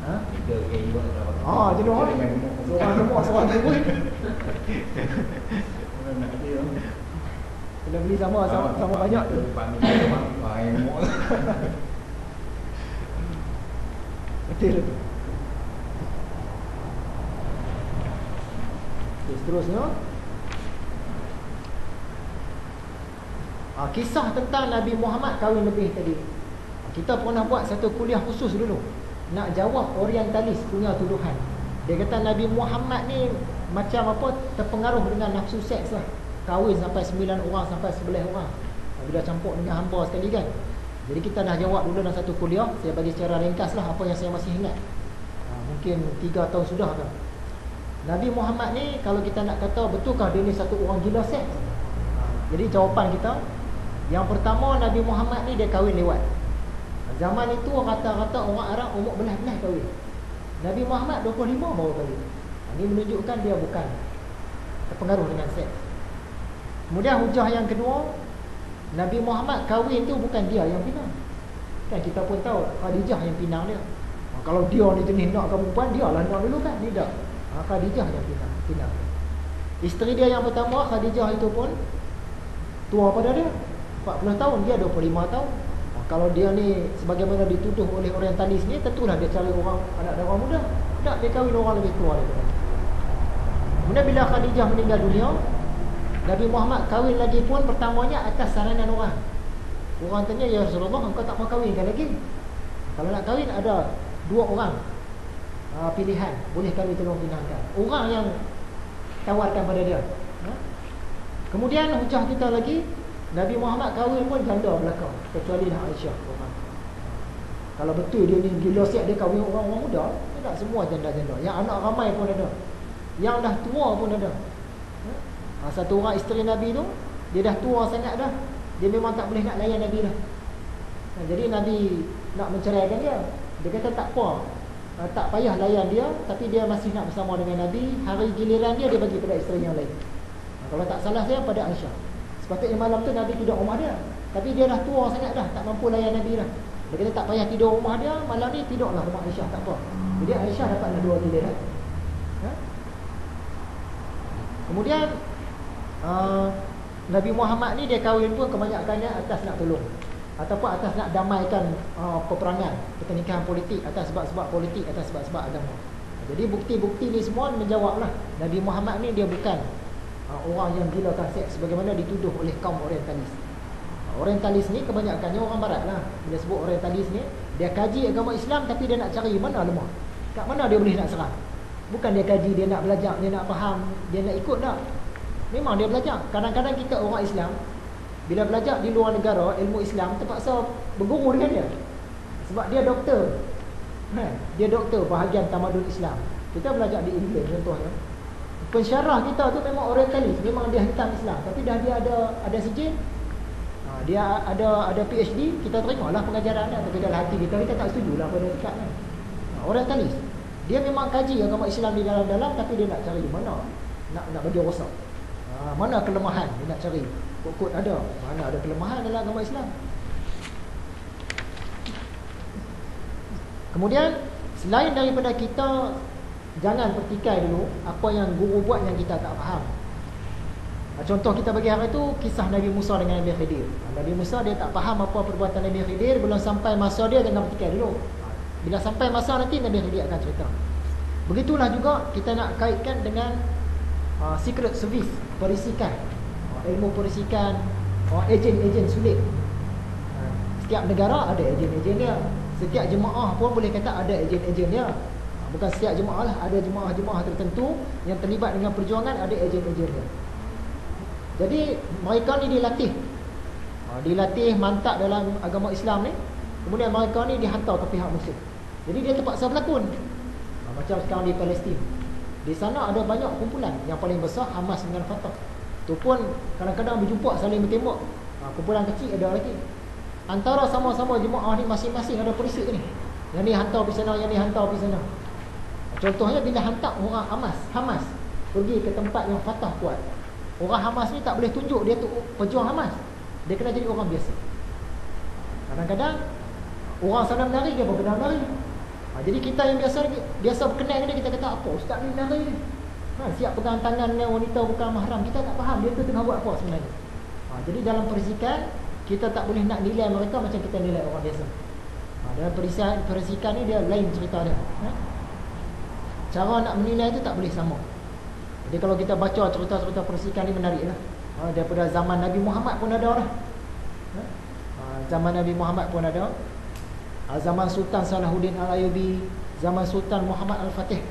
Ha? Kita kayak buat Jenuh kan? Seorang gemuk, seorang turun. nak dia. Kena beli sama banyak tu. Panggil dia orang gemuk. Betul tu. Okay, seterusnya. Kisah tentang Nabi Muhammad kahwin lebih tadi. Kita pernah buat satu kuliah khusus dulu nak jawab orientalis punya tuduhan. Dia kata Nabi Muhammad ni macam apa, terpengaruh dengan nafsu seks lah. Kahwin sampai 9 orang, sampai 11 orang. Bila campur dengan hamba sekali kan. Jadi kita dah jawab dulu dalam satu kuliah. Saya bagi secara ringkas lah apa yang saya masih ingat. Mungkin 3 tahun sudah kan. Nabi Muhammad ni kalau kita nak kata betulkah dia ni satu orang gila seks? Jadi jawapan kita, yang pertama, Nabi Muhammad ni dia kahwin lewat. Zaman itu rata-rata orang Arab umur belah-belah kahwin. Nabi Muhammad 25 baru kahwin. Ini menunjukkan dia bukan terpengaruh dengan seks. Kemudian hujah yang kedua, Nabi Muhammad kahwin tu bukan dia yang pinang. Kan kita pun tahu Khadijah yang pinang dia. Kalau dia ni jenis nak perempuan, dia lah nak dulu kan. Tidak. Khadijah yang pinang. Isteri dia yang pertama, Khadijah itu pun tua pada dia, 40 tahun, dia 25 tahun. Kalau dia ni sebagaimana dituduh oleh orientalis ni, tentulah dia cari orang anak dan orang muda. Tak, dia kahwin orang lebih tua daripada. Kemudian bila Khadijah meninggal dunia, Nabi Muhammad kahwin lagi pun pertamanya atas saranan orang. Orang tanya, ya Rasulullah, engkau tak mau kahwinkan lagi? Kalau nak kahwin ada 2 orang pilihan, boleh kahwin tolong pinangkan. Orang yang tawarkan pada dia. Kemudian hujah kita lagi, Nabi Muhammad kahwin pun janda belakang, kecuali Aisyah. Kalau betul dia ni gila siap, dia kahwin orang-orang muda, tidak semua janda-janda. Yang anak ramai pun ada, yang dah tua pun ada. Satu orang isteri Nabi tu, dia dah tua sangat dah, dia memang tak boleh nak layan Nabi dah. Jadi Nabi nak menceraikan dia. Dia kata tak apa, tak payah layan dia, tapi dia masih nak bersama dengan Nabi. Hari giliran dia bagi pada isteri yang lain. Kalau tak salah saya pada Aisyah. Sepatutnya malam tu Nabi tidur rumah dia, tapi dia dah tua sangat dah, tak mampu layan Nabi dah. Dia kata tak payah tidur rumah dia, malam ni tidurlah rumah Aisyah, tak apa. Jadi Aisyah dapatlah 2 giliran. Kemudian Nabi Muhammad ni dia kahwin pun kebanyakannya atas nak tolong, ataupun atas nak damaikan peperangan, pertengkaran politik, atas sebab-sebab politik, atas sebab-sebab agama. Jadi bukti-bukti ni semua menjawablah Nabi Muhammad ni dia bukan orang yang gilakan seks sebagaimana dituduh oleh kaum orientalis. Orientalis ni kebanyakannya orang barat lah. Bila sebut orientalis ni, dia kaji agama Islam tapi dia nak cari mana lemah, kat mana dia boleh nak serang. Bukan dia kaji, dia nak belajar, dia nak faham, dia nak ikut tak. Memang dia belajar. Kadang-kadang kita orang Islam bila belajar di luar negara ilmu Islam terpaksa berguru dengan dia, sebab dia doktor. Dia doktor bahagian tamadun Islam. Kita belajar di England contohnya, pensyarah kita tu memang orientalis, memang dia hitam Islam, tapi dah dia ada sijil, dia ada PhD, kita terimalah pengajaran dia. Tapi dalam hati kita tak setujulah pada dekat kan. Orientalis, dia memang kaji agama Islam di dalam-dalam, tapi dia nak cari mana nak bagi rosak, mana kelemahan dia nak cari. Kod ada, mana ada kelemahan dalam agama Islam. Kemudian selain daripada kita jangan pertikai dulu apa yang guru buat yang kita tak faham. Contoh kita bagi hari itu kisah Nabi Musa dengan Nabi Khidir. Nabi Musa dia tak faham apa perbuatan Nabi Khidir, belum sampai masa dia jangan pertikai dulu. Bila sampai masa nanti Nabi Khidir akan cerita. Begitulah juga kita nak kaitkan dengan secret service, perisikan, ilmu perisikan, ejen-ejen sulit. Setiap negara ada ejen-ejen dia. Setiap jemaah pun boleh kata ada ejen-ejen dia. Bukan setiap jemaah lah, ada jemaah-jemaah tertentu yang terlibat dengan perjuangan, ada ejen-ejen dia. Jadi mereka ni dilatih mantap dalam agama Islam ni. Kemudian mereka ni dihantar ke pihak musuh. Jadi dia terpaksa berlakon. Macam sekarang di Palestin, di sana ada banyak kumpulan. Yang paling besar Hamas dengan Fatah. Tu pun kadang-kadang berjumpa saling bertembak. Kumpulan kecil ada lagi. Antara sama-sama jemaah ni masing-masing ada perisik ni. Yang ni hantar pergi sana, yang ni hantar pergi sana. Contohnya bila hantar orang Hamas pergi ke tempat yang Fatah kuat, orang Hamas ni tak boleh tunjuk dia tu pejuang Hamas. Dia kena jadi orang biasa. Kadang-kadang orang sana menari, dia pun kena menari. Jadi kita yang biasa berkenal dengan dia, kita kata apa ustaz ni lari ni. Siap pegang tangan dengan wanita bukan mahram, kita tak faham dia tu tengah buat apa sebenarnya. Jadi dalam persikan kita tak boleh nak nilai mereka macam kita nilai orang biasa. Dalam persikan ni dia lain cerita dia. Cara nak menilai tu tak boleh sama. Jadi kalau kita baca cerita-cerita persikan ni menariklah. Daripada zaman Nabi Muhammad pun ada dah. Zaman Nabi Muhammad pun ada. Zaman Sultan Salahuddin Al-Ayyubi, zaman Sultan Muhammad Al-Fatih,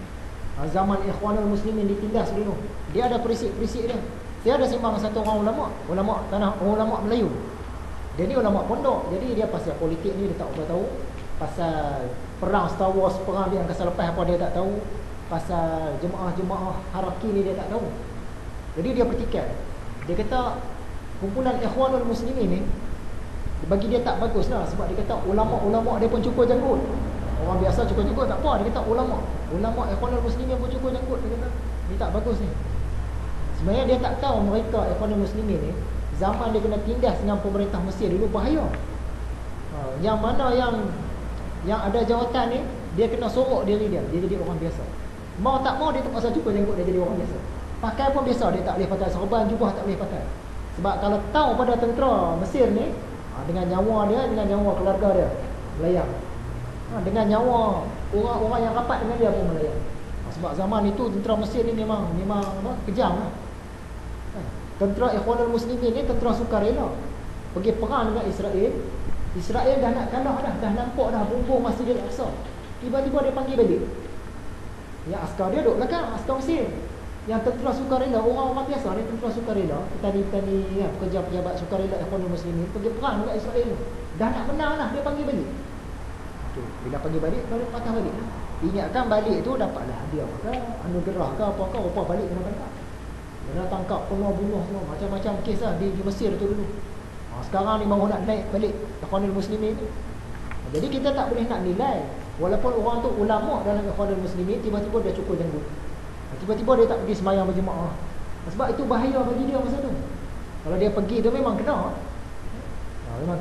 zaman Ikhwanul Muslimin ditindas dulu. Dia ada perisik-perisik dia. Saya ada sembang satu orang ulama tanah, ulama Melayu. Dia ni ulama pondok. Jadi dia pasal politik ni dia tak tahu. Pasal perang Star Wars, perang di angkasa lepas apa dia tak tahu. Pasal jemaah-jemaah haraki ni dia tak tahu. Jadi dia bertikai. Dia kata kumpulan Ikhwanul Muslimin ni bagi dia tak bagus lah. Sebab dia kata ulama-ulama dia pun cukur janggut. Orang biasa cukur janggut tak apa. Dia kata ulama Ikhwanul Muslimin pun cukur janggut. Dia kata ni tak bagus ni. Sebenarnya dia tak tahu mereka Ikhwanul Muslimin ni zaman dia kena tindas dengan pemerintah Mesir dulu bahaya. Yang mana yang ada jawatan ni dia kena sorok diri dia jadi orang biasa. Mau tak mau dia terpaksa cukur janggut dia jadi orang biasa. Pakai pun biasa, dia tak boleh pakai serban, jubah tak boleh pakai. Sebab kalau tahu pada tentera Mesir ni dengan nyawa dia, dengan nyawa keluarga dia melayang. Dengan nyawa orang-orang yang rapat dengan dia pun melayang. Sebab zaman itu tentera Mesir ni memang kejam lah. Tentera Ikhwanul Muslimin ni tentera sukarela. Pergi perang dengan Israel. Israel dah nak kalah dah nampak dah bumbung Masjidil Aqsa. Tiba-tiba dia panggil balik. Yang askar dia duduk belakang, askar Mesir. Yang tentera sukarela, orang-orang biasa ni tentera sukarela, petani-petani, pekerja-pejabat sukarela Ikhwanul Muslimin pergi perang dengan Israel. Dah nak menang dah, dia panggil balik. Bila panggil balik, baru patah balik. Ingatkan balik tu dapatlah hadiah ke, anugerah ke apa ke, rupa balik kena tangkap. Kena tangkap, bunuh semua, macam-macam kes lah di Mesir tu dulu. Sekarang ni baru nak naik balik Ikhwanul Muslimin ni. Jadi kita tak boleh nak nilai. Walaupun orang tu ulama dalam Ikhwanul Muslimin, tiba-tiba dia cukur janggut. Tiba-tiba dia tak pergi sembahyang berjemaah. Sebab itu bahaya bagi dia masa tu. Kalau dia pergi tu memang kena. Memang